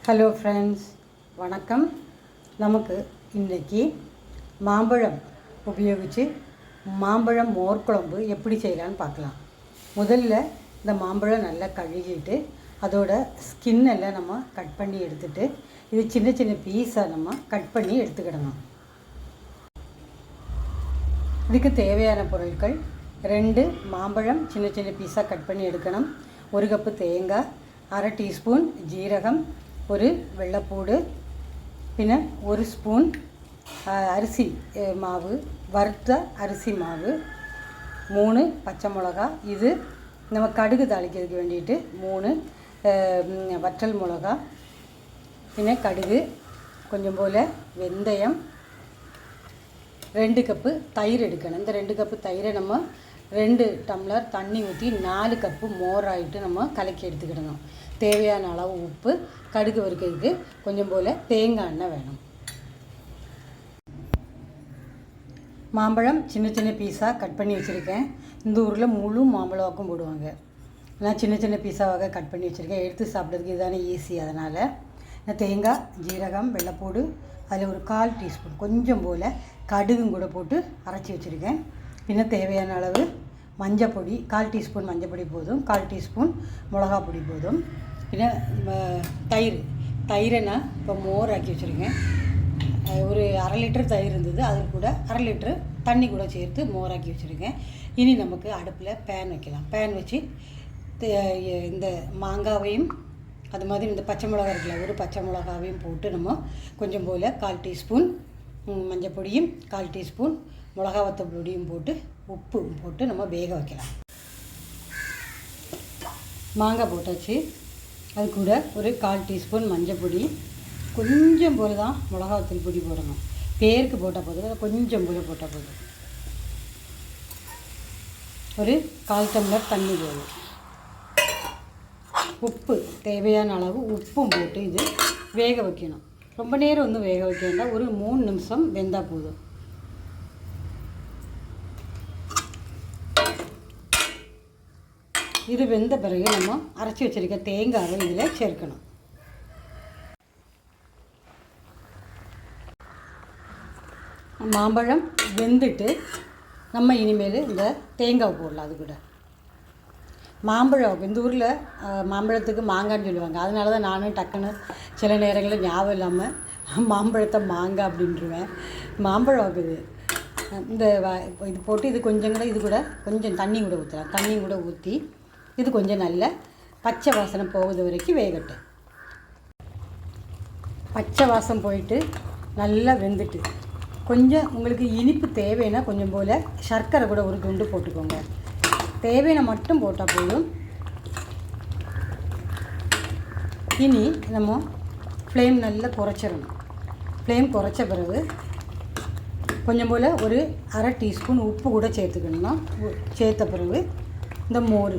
Hello friends, வணக்கம். நமக்கு இன்றைக்கி மாம்பழம் உபயோகித்து மாம்பழம் மோர் குழம்பு எப்படி செய்யலான்னு பார்க்கலாம். முதல்ல இந்த மாம்பழம் நல்லா கழுகிட்டு அதோட ஸ்கின்னெல்லாம் நம்ம கட் பண்ணி எடுத்துகிட்டு இது சின்ன சின்ன பீஸாக நம்ம கட் பண்ணி எடுத்துக்கிடணும். இதுக்கு தேவையான பொருட்கள்: 2 மாம்பழம் சின்ன சின்ன பீஸாக கட் பண்ணி எடுக்கணும், 1 கப்பு தேங்காய், 1/2 டீஸ்பூன் ஜீரகம், ஒரு வெள்ளைப்பூடு, பின்ன 1 ஸ்பூன் அரிசி மாவு, வறுத்த அரிசி மாவு, 3 பச்சை மிளகா, இது நம்ம கடுகு தாளிக்கிறதுக்கு வேண்டிட்டு 3 வற்றல் மிளகா, பின்ன கடுகு, கொஞ்சம் போல் வெந்தயம், 2 கப்பு தயிர் எடுக்கணும். இந்த 2 கப்பு தயிரை நம்ம 2 டம்ளர் தண்ணி ஊற்றி 4 கப்பு மோர் ஆகிட்டு நம்ம கலக்கி எடுத்துக்கிடணும். தேவையான அளவு உப்பு, கடுகு வறுக்கிறதுக்கு கொஞ்சம் போல் தேங்காய் எண்ணெய் வேணும். மாம்பழம் சின்ன சின்ன பீஸாக கட் பண்ணி வச்சுருக்கேன். இந்த ஊரில் முழு மாம்பழமாக்கும் போடுவாங்க. நான் சின்ன சின்ன பீஸாவாக கட் பண்ணி வச்சுருக்கேன். எடுத்து சாப்பிட்றதுக்கு இதுதானே ஈஸி. அதனால் நான் தேங்காய், ஜீரகம், வெள்ளைப்பூடு, அதில் ஒரு 1/4 டீஸ்பூன் கொஞ்சம் போல் கடுகும் கூட போட்டு அரைச்சி வச்சுருக்கேன். பின்ன தேவையான அளவு மஞ்சள் பொடி, 1/4 டீஸ்பூன் மஞ்சள் பொடி போதும், 1/4 டீஸ்பூன் மிளகா பொடி போதும். பின்ன தயிரை நான் இப்போ மோர் ஆக்கி வச்சுருக்கேன். ஒரு 1/2 லிட்டர் தயிர் இருந்தது, அதில் கூட 1/2 லிட்டர் தண்ணி கூட சேர்த்து மோராக்கி வச்சுருக்கேன். இனி நமக்கு அடுப்பில் பேன் வைக்கலாம். பேன் வச்சு இந்த மாங்காவையும் அது மாதிரி இந்த பச்சை மிளகா இருக்குல்ல, ஒரு பச்சை மிளகாவையும் போட்டு நம்ம கொஞ்சம் போல் 1/4 டீஸ்பூன் மஞ்சள் பொடியும் 1/4 டீஸ்பூன் மிளகா வத்தல் பொடியும் போட்டு உப்பும் போட்டு நம்ம வேக வைக்கலாம். மாங்காய் போட்டாச்சு. அது கூட ஒரு 1/4 டீஸ்பூன் மஞ்சள் பொடி, கொஞ்சம் போல் தான் மிளகா வத்தல் பொடி போடணும். பேருக்கு போட்டால் போதும், கொஞ்சம் போல் போட்டால் போதும். ஒரு 1/4 டம்ளர் தண்ணி போதும். உப்பு, தேவையான அளவு உப்பும் போட்டு இது வேக வைக்கணும். ரொம்ப நேரம் ஒன்றும் வேக வைக்க வேண்டாம், ஒரு 3 நிமிஷம் வெந்தால் போதும். இது வெந்த பிறகு நம்ம அரைச்சி வச்சுருக்க தேங்காவை இதில் சேர்க்கணும். மாம்பழம் வெந்துட்டு நம்ம இனிமேல் இந்த தேங்காய் போடலாம். அது கூட மாம்பழம், இந்த ஊரில் மாம்பழத்துக்கு மாங்கான்னு சொல்லுவாங்க. அதனால தான் நானும் டக்குன்னு சில நேரங்களில் ஞாபகம் இல்லாமல் மாம்பழத்தை மாங்காய் அப்படின்ட்டுருவேன். மாம்பழம் இது இந்த இது போட்டு இது கொஞ்சம் கூட இது கூட கொஞ்சம் தண்ணி கூட ஊற்றலாம். தண்ணி கூட ஊற்றி இது கொஞ்சம் நல்ல பச்சை வாசனை போகுது வரைக்கும் வேகட்டும். பச்சை வாசம் போயிட்டு நல்லா வெந்துட்டு கொஞ்சம் உங்களுக்கு இனிப்பு தேவைன்னா கொஞ்சம் போல் சர்க்கரை கூட ஒரு துண்டு போட்டுக்கோங்க. தேவையான மட்டும் போட்டால் போதும். இனி நம்ம ஃப்ளேம் நல்லா குறைச்சிடணும். ஃப்ளேம் குறைச்ச பிறகு கொஞ்சம் போல் ஒரு 1/2 டீஸ்பூன் உப்பு கூட சேர்த்துக்கணும்னா சேர்த்த பிறகு இந்த மோர்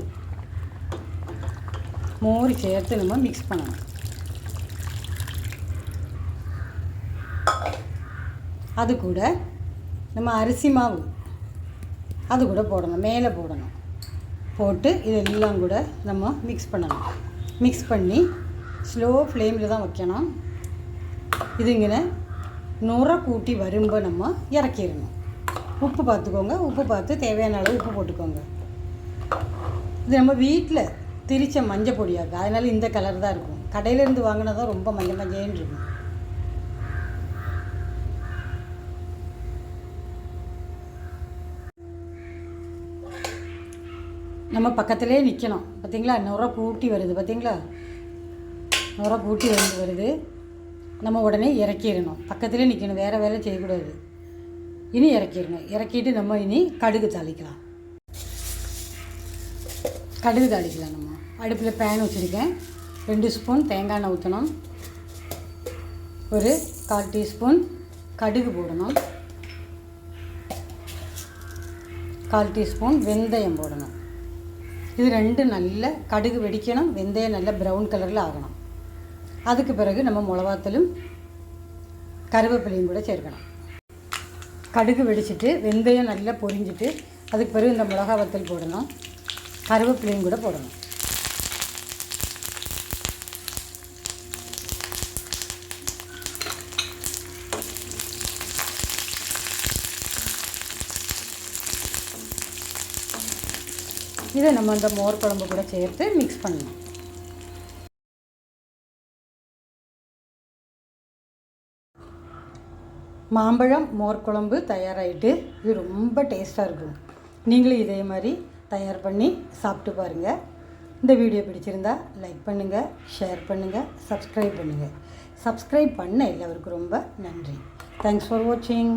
சேர்த்து நம்ம மிக்ஸ் பண்ணணும். அது கூட நம்ம அரிசி மாவு அது கூட போடணும், மேலே போடணும். போட்டு இதெல்லாம் கூட நம்ம மிக்ஸ் பண்ணணும். மிக்ஸ் பண்ணி ஸ்லோ ஃப்ளேமில் தான் வைக்கணும். இது இங்கே நுரை கூட்டி வரும்போது நம்ம இறக்கிடணும். உப்பு பார்த்துக்கோங்க, உப்பு பார்த்து தேவையான அளவு உப்பு போட்டுக்கோங்க. இது நம்ம வீட்டில் திரிச்ச மஞ்சள் பொடியாக்கு, அதனால் இந்த கலர் தான் இருக்கும். கடையிலேருந்து வாங்கினா தான் ரொம்ப மஞ்சள் மஞ்சள்னு இருக்கும். நம்ம பக்கத்திலே நிற்கணும். பார்த்திங்களா, நுரை கூட்டி வருது. பார்த்திங்களா, நுரை கூட்டி வருது. நம்ம உடனே இறக்கிடணும். பக்கத்திலே நிற்கணும், வேறு வேலை செய்யக்கூடாது. இனி இறக்கிடணும். இறக்கிட்டு நம்ம இனி கடுகு தாளிக்கலாம். நம்ம அடுப்பில் பேன் வச்சுருக்கேன். 2 ஸ்பூன் தேங்காய் எண்ணெய் ஊற்றணும். ஒரு 1/4 டீஸ்பூன் கடுகு போடணும். 1/4 டீஸ்பூன் வெந்தயம் போடணும். இது 2 நல்ல கடுகு வெடிக்கணும், வெந்தயம் நல்ல ப்ரௌன் கலரில் ஆகணும். அதுக்கு பிறகு நம்ம மிளகாத்தூளும் கருவேப்பிலையும் கூட சேர்க்கணும். கடுகு வெடிச்சிட்டு வெந்தயம் நல்லா பொரிஞ்சிட்டு அதுக்கு பிறகு இந்த மிளகா வத்தல் போடணும், கருவேப்பிலையும் கூட போடணும். இதை நம்ம அந்த மோர் குழம்பு கூட சேர்த்து மிக்ஸ் பண்ணணும். மாம்பழம் மோர் குழம்பு தயாராகிட்டு. இது ரொம்ப டேஸ்ட்டாக இருக்கும். நீங்களும் இதே மாதிரி தயார் பண்ணி சாப்பிட்டு பாருங்கள். இந்த வீடியோ பிடிச்சிருந்தா லைக் பண்ணுங்கள், ஷேர் பண்ணுங்கள், சப்ஸ்கிரைப் பண்ணுங்கள். சப்ஸ்கிரைப் பண்ண எல்லாருக்கும் ரொம்ப நன்றி. தேங்க்ஸ் ஃபார் வாட்சிங்.